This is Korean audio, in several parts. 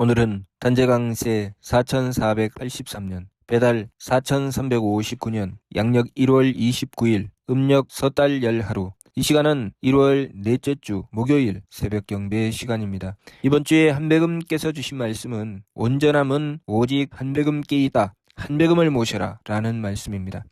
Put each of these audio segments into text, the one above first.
오늘은 단재강세 4483년, 배달 4359년, 양력 1월 29일, 음력 서달 열하루. 이 시간은 1월 넷째 주 목요일 새벽 경배 시간입니다. 이번 주에 한배금께서 주신 말씀은 온전함은 오직 한배금께이다. 한배금을 모셔라 라는 말씀입니다.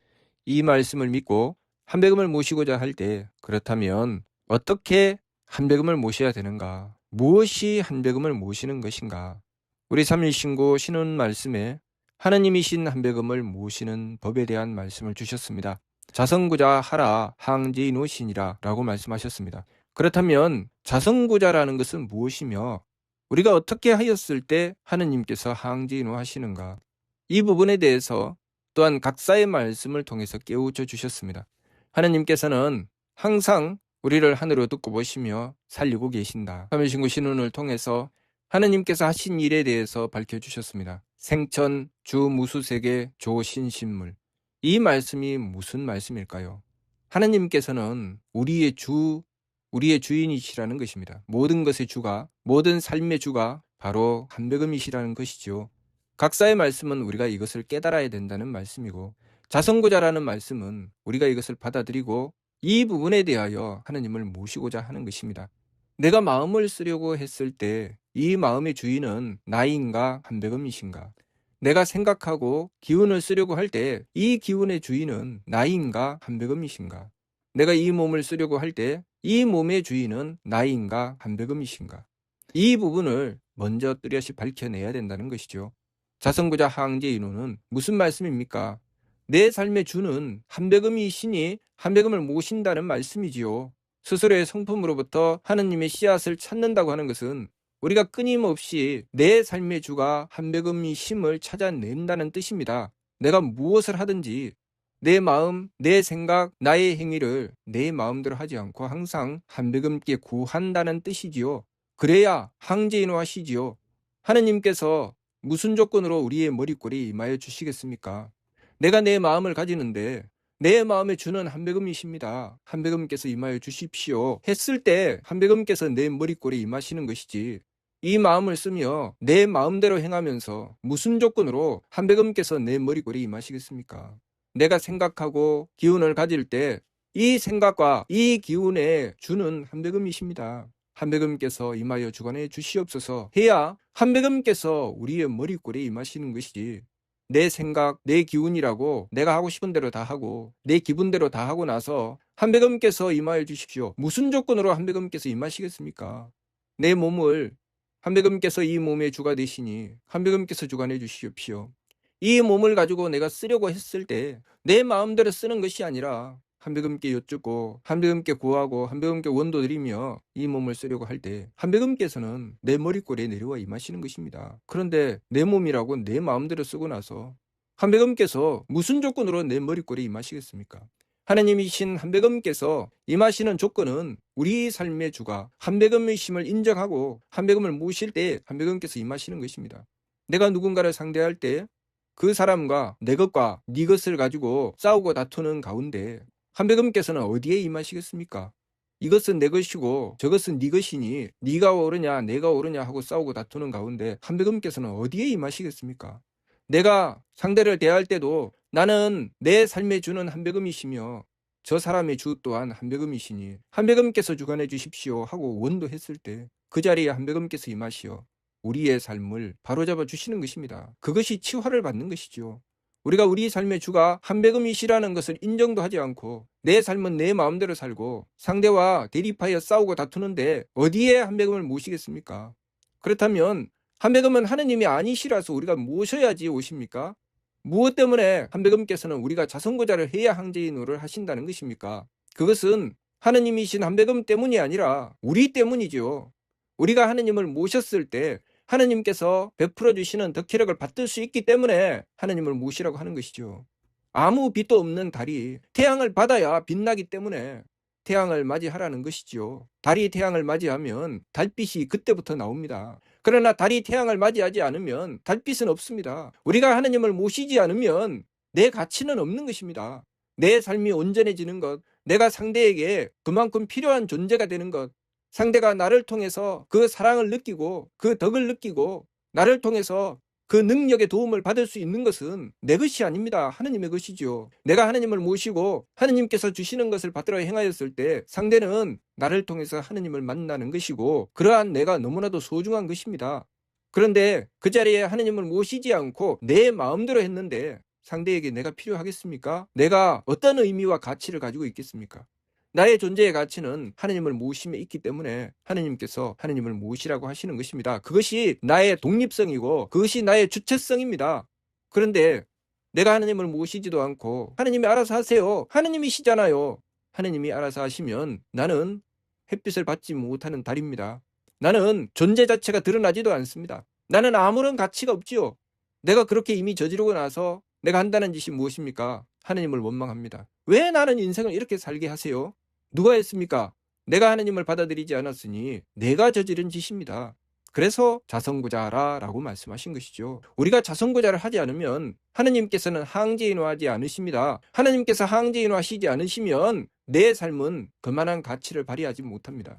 이 말씀을 믿고 한배금을 모시고자 할 때 그렇다면 어떻게 한배금을 모셔야 되는가? 무엇이 한배금을 모시는 것인가? 우리 3일 신고 신혼 말씀에 하느님이신 한배금을 모시는 법에 대한 말씀을 주셨습니다. 자성구자 하라 항제인호 신이라 라고 말씀하셨습니다. 그렇다면 자성구자라는 것은 무엇이며 우리가 어떻게 하였을 때 하느님께서 항제인호 하시는가? 이 부분에 대해서 또한 각사의 말씀을 통해서 깨우쳐 주셨습니다. 하느님께서는 항상 우리를 하늘로 듣고 보시며 살리고 계신다. 3일 신고 신혼을 통해서 하느님께서 하신 일에 대해서 밝혀주셨습니다. 생천, 주무수세계, 조신신물. 이 말씀이 무슨 말씀일까요? 하느님께서는 우리의 주, 우리의 주인이시라는 것입니다. 모든 것의 주가, 모든 삶의 주가 바로 한배금이시라는 것이죠. 각사의 말씀은 우리가 이것을 깨달아야 된다는 말씀이고, 자성구자라는 말씀은 우리가 이것을 받아들이고 이 부분에 대하여 하느님을 모시고자 하는 것입니다. 내가 마음을 쓰려고 했을 때 이 마음의 주인은 나인가 한배금이신가? 내가 생각하고 기운을 쓰려고 할 때 이 기운의 주인은 나인가 한배금이신가? 내가 이 몸을 쓰려고 할 때 이 몸의 주인은 나인가 한배금이신가? 이 부분을 먼저 뚜렷이 밝혀내야 된다는 것이죠. 자성구자 항제인호는 무슨 말씀입니까? 내 삶의 주는 한배금이시니 한배금을 모신다는 말씀이지요. 스스로의 성품으로부터 하느님의 씨앗을 찾는다고 하는 것은 우리가 끊임없이 내 삶의 주가 한배금이심을 찾아낸다는 뜻입니다. 내가 무엇을 하든지 내 마음, 내 생각, 나의 행위를 내 마음대로 하지 않고 항상 한배금께 구한다는 뜻이지요. 그래야 항제인호 하시지요. 하느님께서 무슨 조건으로 우리의 머리꼴에 임하여 주시겠습니까? 내가 내 마음을 가지는데 내 마음에 주는 한배금이십니다. 한배금께서 임하여 주십시오 했을 때 한배금께서 내 머리꼴에 임하시는 것이지, 이 마음을 쓰며 내 마음대로 행하면서 무슨 조건으로 한배금께서 내 머리꼴에 임하시겠습니까? 내가 생각하고 기운을 가질 때 이 생각과 이 기운에 주는 한배금이십니다. 한배금께서 임하여 주관해 주시옵소서 해야 한배금께서 우리의 머리꼴에 임하시는 것이지, 내 생각, 내 기운이라고 내가 하고 싶은 대로 다 하고 내 기분대로 다 하고 나서 한배금께서 임하여 주십시오. 무슨 조건으로 한배금께서 임하시겠습니까? 내 몸을 한배금께서 이 몸의 주가 되시니 한배금께서 주관해 주시옵시오. 이 몸을 가지고 내가 쓰려고 했을 때 내 마음대로 쓰는 것이 아니라 한배금께 여쭙고 한배금께 구하고 한배금께 원도 드리며 이 몸을 쓰려고 할 때 한배금께서는 내 머리꼴에 내려와 임하시는 것입니다. 그런데 내 몸이라고 내 마음대로 쓰고 나서 한배금께서 무슨 조건으로 내 머리꼴에 임하시겠습니까? 하나님이신 한배금께서 임하시는 조건은 우리 삶의 주가 한배금이심을 인정하고 한배금을 모실 때 한배금께서 임하시는 것입니다. 내가 누군가를 상대할 때 그 사람과 내 것과 네 것을 가지고 싸우고 다투는 가운데 한배금께서는 어디에 임하시겠습니까? 이것은 내 것이고 저것은 네 것이니 네가 옳으냐 내가 옳으냐 하고 싸우고 다투는 가운데 한배금께서는 어디에 임하시겠습니까? 내가 상대를 대할 때도 나는 내 삶의 주는 한배금이시며 저 사람의 주 또한 한배금이시니 한배금께서 주관해 주십시오 하고 원도했을 때 그 자리에 한배금께서 임하시어 우리의 삶을 바로잡아 주시는 것입니다. 그것이 치화를 받는 것이죠. 우리가 우리 삶의 주가 한배금이시라는 것을 인정도 하지 않고 내 삶은 내 마음대로 살고 상대와 대립하여 싸우고 다투는데 어디에 한배금을 모시겠습니까? 그렇다면 한배금은 하느님이 아니시라서 우리가 모셔야지 오십니까? 무엇 때문에 한배금께서는 우리가 자성구자를 해야 항제인호를 하신다는 것입니까? 그것은 하느님이신 한배금 때문이 아니라 우리 때문이죠. 우리가 하느님을 모셨을 때 하느님께서 베풀어 주시는 덕혜력을 받을 수 있기 때문에 하느님을 모시라고 하는 것이죠. 아무 빛도 없는 달이 태양을 받아야 빛나기 때문에 태양을 맞이하라는 것이죠. 달이 태양을 맞이하면 달빛이 그때부터 나옵니다. 그러나 달이 태양을 맞이하지 않으면 달빛은 없습니다. 우리가 하느님을 모시지 않으면 내 가치는 없는 것입니다. 내 삶이 온전해지는 것, 내가 상대에게 그만큼 필요한 존재가 되는 것, 상대가 나를 통해서 그 사랑을 느끼고 그 덕을 느끼고 나를 통해서 그 능력의 도움을 받을 수 있는 것은 내 것이 아닙니다. 하느님의 것이죠. 내가 하느님을 모시고 하느님께서 주시는 것을 받들어 행하였을 때 상대는 나를 통해서 하느님을 만나는 것이고 그러한 내가 너무나도 소중한 것입니다. 그런데 그 자리에 하느님을 모시지 않고 내 마음대로 했는데 상대에게 내가 필요하겠습니까? 내가 어떤 의미와 가치를 가지고 있겠습니까? 나의 존재의 가치는 하느님을 모심에 있기 때문에 하느님께서 하느님을 모시라고 하시는 것입니다. 그것이 나의 독립성이고 그것이 나의 주체성입니다. 그런데 내가 하느님을 모시지도 않고 하느님이 알아서 하세요. 하느님이시잖아요. 하느님이 알아서 하시면 나는 햇빛을 받지 못하는 달입니다. 나는 존재 자체가 드러나지도 않습니다. 나는 아무런 가치가 없지요. 내가 그렇게 이미 저지르고 나서 내가 한다는 짓이 무엇입니까? 하느님을 원망합니다. 왜 나는 인생을 이렇게 살게 하세요? 누가 했습니까? 내가 하느님을 받아들이지 않았으니 내가 저지른 짓입니다. 그래서 자성구자하라 라고 말씀하신 것이죠. 우리가 자성구자를 하지 않으면 하느님께서는 항제인화하지 않으십니다. 하느님께서 항제인화하시지 않으시면 내 삶은 그만한 가치를 발휘하지 못합니다.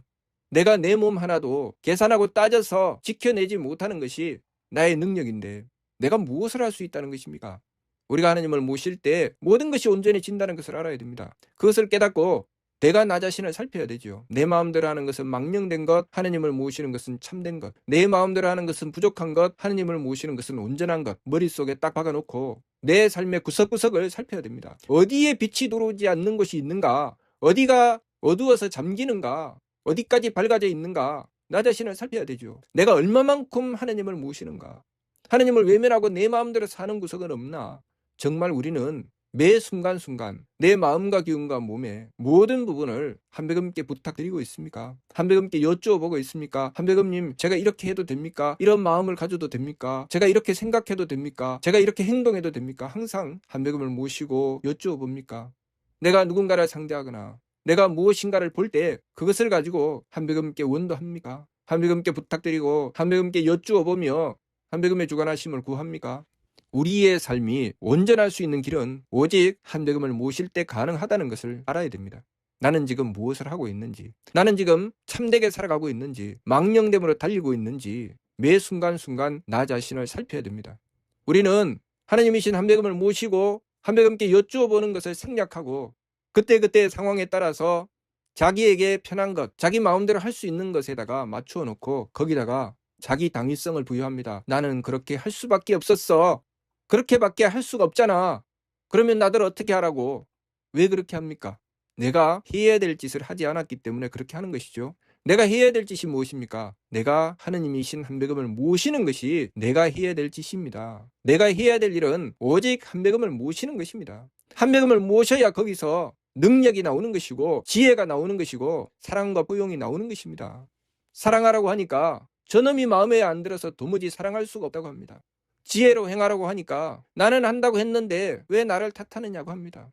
내가 내 몸 하나도 계산하고 따져서 지켜내지 못하는 것이 나의 능력인데 내가 무엇을 할 수 있다는 것입니까? 우리가 하느님을 모실 때 모든 것이 온전해진다는 것을 알아야 됩니다. 그것을 깨닫고 내가 나 자신을 살펴야 되죠. 내 마음대로 하는 것은 망령된 것, 하느님을 모시는 것은 참된 것. 내 마음대로 하는 것은 부족한 것, 하느님을 모시는 것은 온전한 것. 머릿속에 딱 박아놓고 내 삶의 구석구석을 살펴야 됩니다. 어디에 빛이 들어오지 않는 것이 있는가? 어디가 어두워서 잠기는가? 어디까지 밝아져 있는가? 나 자신을 살펴야 되죠. 내가 얼마만큼 하느님을 모시는가? 하느님을 외면하고 내 마음대로 사는 구석은 없나? 정말 우리는 매 순간순간 내 마음과 기운과 몸의 모든 부분을 한배금께 부탁드리고 있습니까? 한배금께 여쭈어보고 있습니까? 한배금님, 제가 이렇게 해도 됩니까? 이런 마음을 가져도 됩니까? 제가 이렇게 생각해도 됩니까? 제가 이렇게 행동해도 됩니까? 항상 한배금을 모시고 여쭈어봅니까? 내가 누군가를 상대하거나 내가 무엇인가를 볼 때 그것을 가지고 한배금께 원도합니까? 한배금께 부탁드리고 한배금께 여쭈어보며 한배금의 주관하심을 구합니까? 우리의 삶이 온전할 수 있는 길은 오직 한배금을 모실 때 가능하다는 것을 알아야 됩니다. 나는 지금 무엇을 하고 있는지, 나는 지금 참되게 살아가고 있는지, 망령됨으로 달리고 있는지 매 순간순간 나 자신을 살펴야 됩니다. 우리는 하나님이신 한배금을 모시고 한배금께 여쭈어보는 것을 생략하고 그때그때 상황에 따라서 자기에게 편한 것, 자기 마음대로 할 수 있는 것에다가 맞추어 놓고 거기다가 자기 당위성을 부여합니다. 나는 그렇게 할 수밖에 없었어. 그렇게밖에 할 수가 없잖아. 그러면 나들 어떻게 하라고? 왜 그렇게 합니까? 내가 해야 될 짓을 하지 않았기 때문에 그렇게 하는 것이죠. 내가 해야 될 짓이 무엇입니까? 내가 하느님이신 한배금을 모시는 것이 내가 해야 될 짓입니다. 내가 해야 될 일은 오직 한배금을 모시는 것입니다. 한배금을 모셔야 거기서 능력이 나오는 것이고 지혜가 나오는 것이고 사랑과 포용이 나오는 것입니다. 사랑하라고 하니까 저놈이 마음에 안 들어서 도무지 사랑할 수가 없다고 합니다. 지혜로 행하라고 하니까 나는 한다고 했는데 왜 나를 탓하느냐고 합니다.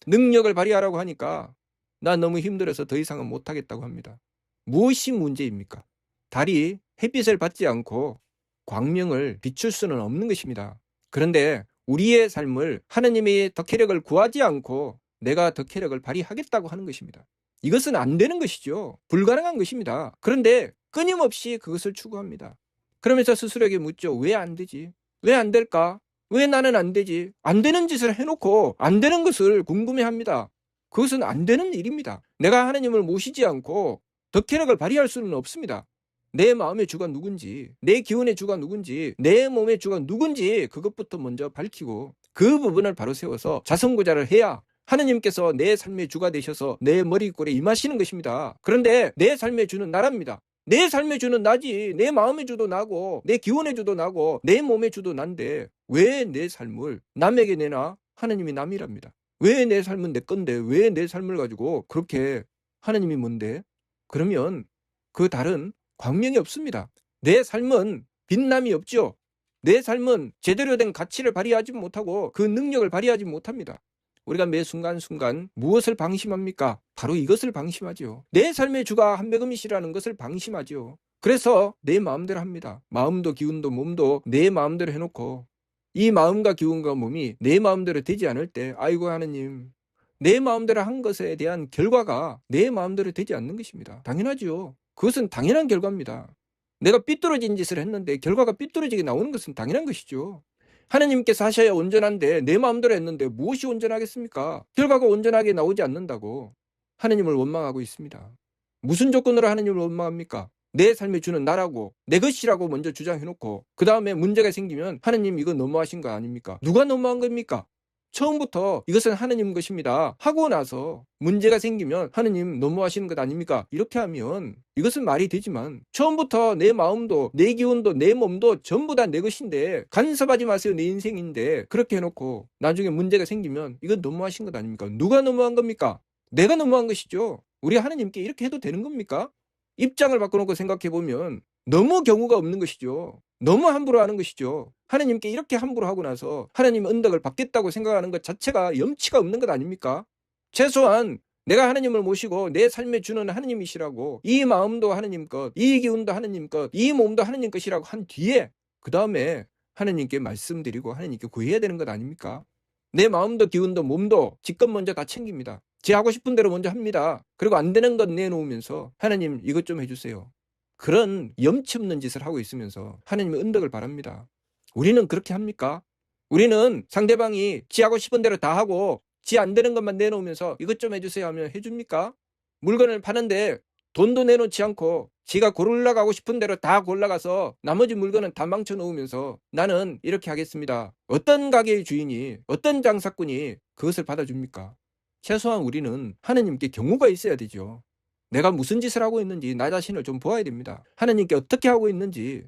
능력을 발휘하라고 하니까 나 너무 힘들어서 더 이상은 못하겠다고 합니다. 무엇이 문제입니까? 달이 햇빛을 받지 않고 광명을 비출 수는 없는 것입니다. 그런데 우리의 삶을 하느님이 덕혜력을 구하지 않고 내가 덕혜력을 발휘하겠다고 하는 것입니다. 이것은 안 되는 것이죠. 불가능한 것입니다. 그런데 끊임없이 그것을 추구합니다. 그러면서 스스로에게 묻죠. 왜 안 되지? 왜 안 될까? 왜 나는 안 되지? 안 되는 짓을 해놓고 안 되는 것을 궁금해합니다. 그것은 안 되는 일입니다. 내가 하느님을 모시지 않고 덕혜력을 발휘할 수는 없습니다. 내 마음의 주가 누군지, 내 기운의 주가 누군지, 내 몸의 주가 누군지 그것부터 먼저 밝히고 그 부분을 바로 세워서 자성구자를 해야 하느님께서 내 삶의 주가 되셔서 내 머리꼴에 임하시는 것입니다. 그런데 내 삶의 주는 나랍니다. 내 삶의 주는 나지. 내 마음의 주도 나고 내 기운의 주도 나고 내 몸의 주도 난데 왜 내 삶을 남에게 내나? 하느님이 남이랍니다. 왜 내 삶은 내 건데 왜 내 삶을 가지고 그렇게 하느님이 뭔데? 그러면 그 달은 광명이 없습니다. 내 삶은 빛남이 없죠. 내 삶은 제대로 된 가치를 발휘하지 못하고 그 능력을 발휘하지 못합니다. 우리가 매 순간순간 무엇을 방심합니까? 바로 이것을 방심하죠. 내 삶의 주가 한배금이시라는 것을 방심하죠. 그래서 내 마음대로 합니다. 마음도 기운도 몸도 내 마음대로 해놓고 이 마음과 기운과 몸이 내 마음대로 되지 않을 때 아이고 하느님, 내 마음대로 한 것에 대한 결과가 내 마음대로 되지 않는 것입니다. 당연하죠. 그것은 당연한 결과입니다. 내가 삐뚤어진 짓을 했는데 결과가 삐뚤어지게 나오는 것은 당연한 것이죠. 하나님께서 하셔야 온전한데 내 마음대로 했는데 무엇이 온전하겠습니까? 결과가 온전하게 나오지 않는다고 하나님을 원망하고 있습니다. 무슨 조건으로 하나님을 원망합니까? 내 삶에 주는 나라고 내 것이라고 먼저 주장해놓고 그 다음에 문제가 생기면 하나님 이거 너무하신 거 아닙니까? 누가 너무한 겁니까? 처음부터 이것은 하나님 것입니다 하고 나서 문제가 생기면 하나님 너무하시는 것 아닙니까? 이렇게 하면 이것은 말이 되지만 처음부터 내 마음도 내 기운도 내 몸도 전부 다 내 것인데 간섭하지 마세요 내 인생인데 그렇게 해놓고 나중에 문제가 생기면 이건 너무하신 것 아닙니까? 누가 너무한 겁니까? 내가 너무한 것이죠. 우리 하나님께 이렇게 해도 되는 겁니까? 입장을 바꿔놓고 생각해보면 너무 경우가 없는 것이죠. 너무 함부로 하는 것이죠. 하나님께 이렇게 함부로 하고 나서 하나님 은덕을 받겠다고 생각하는 것 자체가 염치가 없는 것 아닙니까? 최소한 내가 하나님을 모시고 내 삶에 주는 하나님이시라고 이 마음도 하나님 것, 이 기운도 하나님 것, 이 몸도 하나님 것이라고 한 뒤에 그 다음에 하나님께 말씀드리고 하나님께 구해야 되는 것 아닙니까? 내 마음도 기운도 몸도 지껏 먼저 다 챙깁니다. 제 하고 싶은 대로 먼저 합니다. 그리고 안 되는 것 내놓으면서 하나님 이것 좀 해주세요. 그런 염치 없는 짓을 하고 있으면서 하나님의 은덕을 바랍니다. 우리는 그렇게 합니까? 우리는 상대방이 지 하고 싶은 대로 다 하고 지 안 되는 것만 내놓으면서 이것 좀 해주세요 하면 해줍니까? 물건을 파는데 돈도 내놓지 않고 지가 골라가고 싶은 대로 다 골라가서 나머지 물건은 다 망쳐 놓으면서 나는 이렇게 하겠습니다. 어떤 가게의 주인이 어떤 장사꾼이 그것을 받아줍니까? 최소한 우리는 하나님께 경고가 있어야 되죠. 내가 무슨 짓을 하고 있는지 나 자신을 좀 보아야 됩니다. 하나님께 어떻게 하고 있는지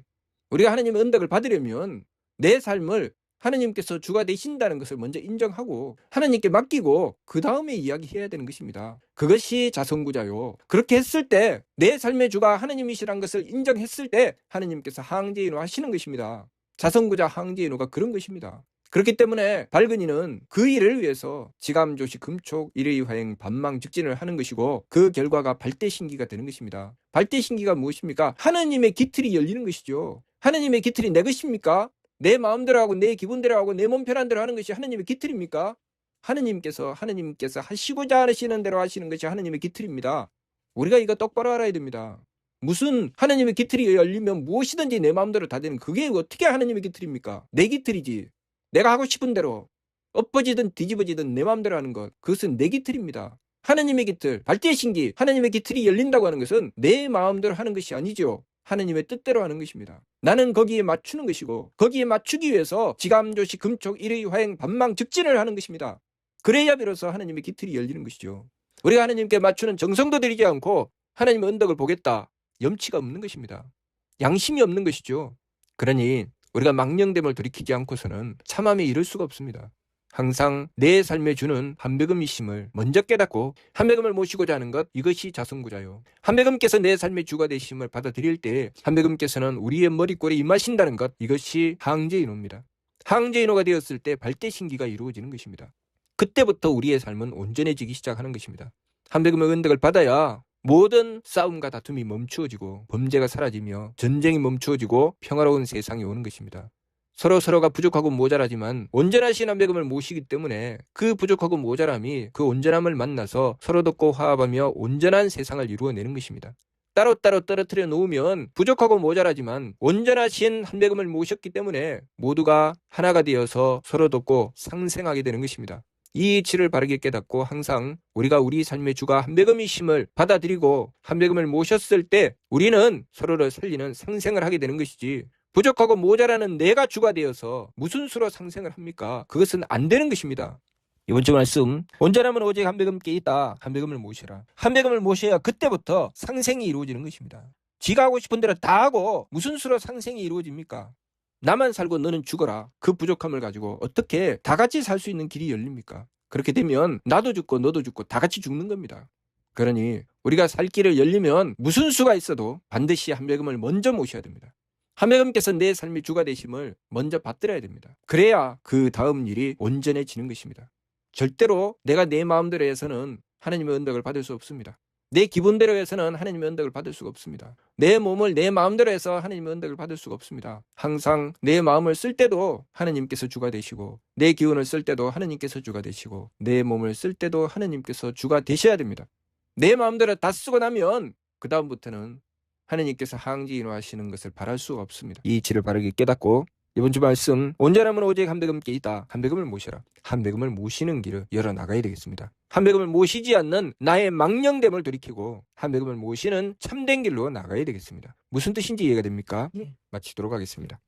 우리가 하나님의 은덕을 받으려면 내 삶을 하나님께서 주가 되신다는 것을 먼저 인정하고 하나님께 맡기고 그 다음에 이야기해야 되는 것입니다. 그것이 자선구자요. 그렇게 했을 때 내 삶의 주가 하나님이시란 것을 인정했을 때 하나님께서 항제인호 하시는 것입니다. 자선구자 항제인호가 그런 것입니다. 그렇기 때문에 발근이는 그 일을 위해서 지감조시 금촉 일의화행 반망즉진을 하는 것이고 그 결과가 발대신기가 되는 것입니다. 발대신기가 무엇입니까? 하나님의 기틀이 열리는 것이죠. 하나님의 기틀이 내 것입니까? 내 마음대로 하고 내 기분대로 하고 내 몸 편한 대로 하는 것이 하나님의 기틀입니까? 하나님께서 하시고자 하시는 대로 하시는 것이 하나님의 기틀입니다. 우리가 이거 똑바로 알아야 됩니다. 무슨 하나님의 기틀이 열리면 무엇이든지 내 마음대로 다 되는 그게 어떻게 하나님의 기틀입니까? 내 기틀이지. 내가 하고 싶은 대로 엎어지든 뒤집어지든 내 마음대로 하는 것 그것은 내 기틀입니다. 하나님의 기틀, 발대신기, 하나님의 기틀이 열린다고 하는 것은 내 마음대로 하는 것이 아니죠. 하나님의 뜻대로 하는 것입니다. 나는 거기에 맞추는 것이고 거기에 맞추기 위해서 지감조시 금촉 일의화행 반망즉진을 하는 것입니다. 그래야 비로소 하나님의 기틀이 열리는 것이죠. 우리가 하나님께 맞추는 정성도 들이지 않고 하나님의 은덕을 보겠다. 염치가 없는 것입니다. 양심이 없는 것이죠. 그러니 우리가 망령됨을 돌이키지 않고서는 참함에 이를 수가 없습니다. 항상 내 삶에 주는 한배금이심을 먼저 깨닫고 한배금을 모시고자 하는 것 이것이 자선구자요. 한배금께서 내 삶의 주가 되심을 받아들일 때 한배금께서는 우리의 머리꼴에 임하신다는 것 이것이 항제인호입니다. 항제인호가 되었을 때 발대신기가 이루어지는 것입니다. 그때부터 우리의 삶은 온전해지기 시작하는 것입니다. 한배금의 은덕을 받아야 모든 싸움과 다툼이 멈추어지고 범죄가 사라지며 전쟁이 멈추어지고 평화로운 세상이 오는 것입니다. 서로가 부족하고 모자라지만 온전하신 한배금을 모시기 때문에 그 부족하고 모자람이 그 온전함을 만나서 서로 돕고 화합하며 온전한 세상을 이루어내는 것입니다. 따로따로 떨어뜨려 놓으면 부족하고 모자라지만 온전하신 한배금을 모셨기 때문에 모두가 하나가 되어서 서로 돕고 상생하게 되는 것입니다. 이 이치를 바르게 깨닫고 항상 우리가 우리 삶의 주가 한배금이심을 받아들이고 한배금을 모셨을 때 우리는 서로를 살리는 상생을 하게 되는 것이지 부족하고 모자라는 내가 주가 되어서 무슨 수로 상생을 합니까? 그것은 안 되는 것입니다. 이번 주 말씀 온전함은 오직 한배금께 있다. 한배금을 모시라. 한배금을 모셔야 그때부터 상생이 이루어지는 것입니다. 지가 하고 싶은 대로 다 하고 무슨 수로 상생이 이루어집니까? 나만 살고 너는 죽어라. 그 부족함을 가지고 어떻게 다 같이 살 수 있는 길이 열립니까? 그렇게 되면 나도 죽고 너도 죽고 다 같이 죽는 겁니다. 그러니 우리가 살 길을 열리면 무슨 수가 있어도 반드시 한배금을 먼저 모셔야 됩니다. 한배금께서 내 삶의 주가 되심을 먼저 받들어야 됩니다. 그래야 그 다음 일이 온전해지는 것입니다. 절대로 내가 내 마음대로 해서는 하나님의 은덕을 받을 수 없습니다. 내 기분대로 해서는 하나님의 은덕을 받을 수가 없습니다. 내 몸을 내 마음대로 해서 하나님의 은덕을 받을 수가 없습니다. 항상 내 마음을 쓸 때도 하나님께서 주가 되시고 내 기운을 쓸 때도 하나님께서 주가 되시고 내 몸을 쓸 때도 하나님께서 주가 되셔야 됩니다. 내 마음대로 다 쓰고 나면 그 다음부터는 하느님께서 항지인화하시는 것을 바랄 수가 없습니다. 이 이치를 바르게 깨닫고 이번 주 말씀 온전함은 오직 한백음께 있다. 한백음을 모셔라. 한백음을 모시는 길을 열어나가야 되겠습니다. 한백음을 모시지 않는 나의 망령됨을 돌이키고 한백음을 모시는 참된 길로 나가야 되겠습니다. 무슨 뜻인지 이해가 됩니까? 마치도록 하겠습니다.